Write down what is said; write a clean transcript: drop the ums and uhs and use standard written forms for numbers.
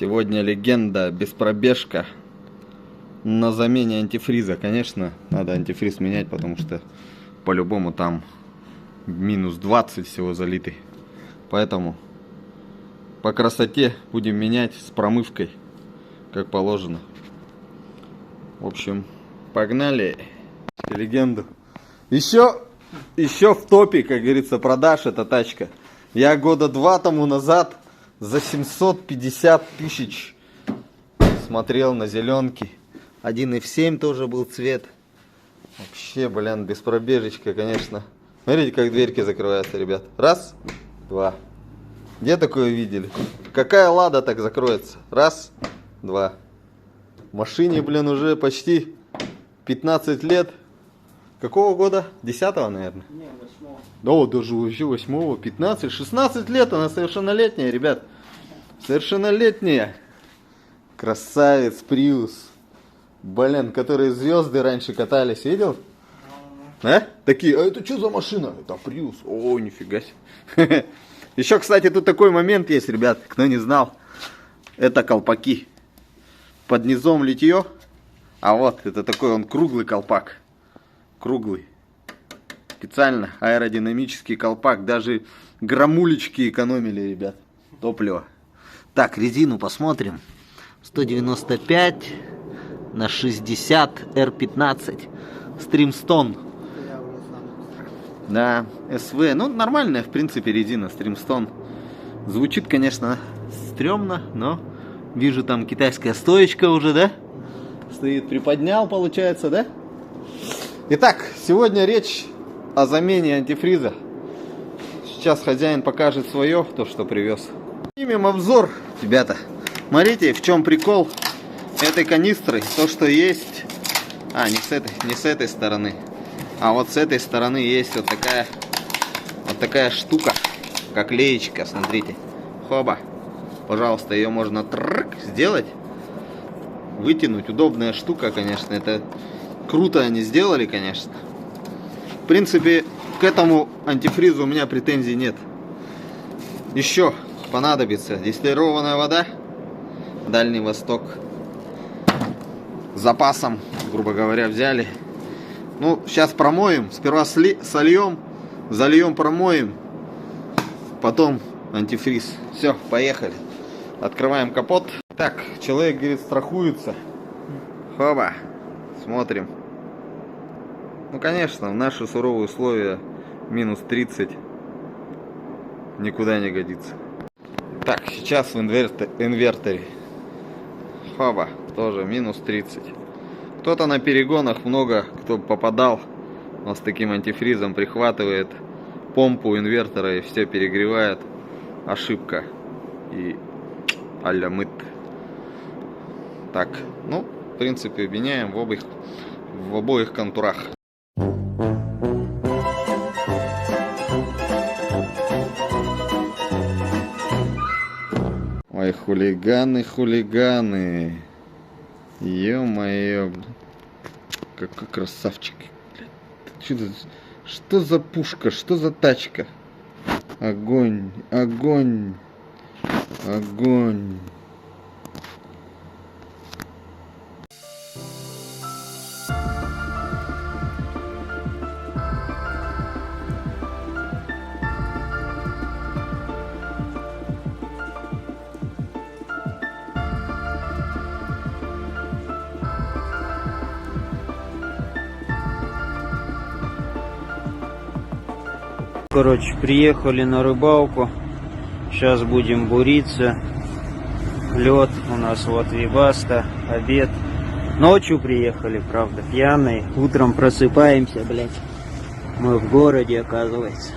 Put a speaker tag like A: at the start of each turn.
A: Сегодня легенда, беспробежка на замене антифриза. Конечно, надо антифриз менять, потому что по-любому там минус 20 всего залитый. Поэтому по красоте будем менять с промывкой, как положено. В общем, погнали. Легенду. Еще в топе, как говорится, продаж эта тачка. Я года 2 тому назад за 750 тысяч смотрел на зеленки. 1.7 тоже был цвет. Вообще, блин, беспробежечка, конечно. Смотрите, как дверьки закрываются, ребят. Раз, два. Где такое видели? Какая Лада так закроется? Раз, два. В машине, блин, уже почти 15 лет. Какого года? 10-го, наверное?
B: Не, 8-го.
A: Да, даже вообще 8-го. 15, 16 лет, она совершеннолетняя, ребят. Совершеннолетняя. Красавец, Приус. Блин, которые звезды раньше катались, видел? А? Такие, а это что за машина? Это Приус. О, нифига себе. Еще, кстати, тут такой момент есть, ребят, кто не знал. Это колпаки. Под низом литье. А вот, это такой он круглый колпак. Круглый. Специально аэродинамический колпак. Даже грамулечки экономили, ребят. Топливо. Так, резину посмотрим. 195 на 60 R15. Стримстон. Да, СВ. Ну, нормальная, в принципе, резина Стримстон. Звучит, конечно, стрёмно, но вижу, там китайская стоечка уже, да? Стоит, приподнял, получается, да? Итак, сегодня речь о замене антифриза. Сейчас хозяин покажет свое, то, что привез. Снимем обзор, ребята. Смотрите, в чем прикол этой канистры. То, что есть... А, не с этой стороны. А вот с этой стороны есть вот такая штука, как леечка, смотрите. Хоба. Пожалуйста, ее можно сделать. Вытянуть. Удобная штука, конечно. Это круто они сделали, конечно. В принципе, к этому антифризу у меня претензий нет. Еще понадобится дистиллированная вода. Дальний Восток. С запасом, грубо говоря, взяли. Ну, сейчас промоем. Сперва сольем, зальем, промоем. Потом антифриз. Все, поехали. Открываем капот. Так, человек, говорит, страхуется. Хоба. Смотрим. Ну, конечно, в наши суровые условия минус 30 никуда не годится. Так, сейчас в инверторе. Хоба, тоже минус 30. Кто-то на перегонах, много кто попадал, но с таким антифризом прихватывает помпу инвертора и все перегревает. Ошибка. И а-ля мыт. Так, ну, в принципе, меняем в обоих контурах. Ой, хулиганы, хулиганы. Ё-моё. Какой красавчик. Что за пушка? Что за тачка? Огонь, огонь, огонь.
B: Короче, приехали на рыбалку. Сейчас будем буриться. Лед у нас вот Вибаста, обед. Ночью приехали, правда, пьяные. Утром просыпаемся, блядь. Мы в городе, оказывается.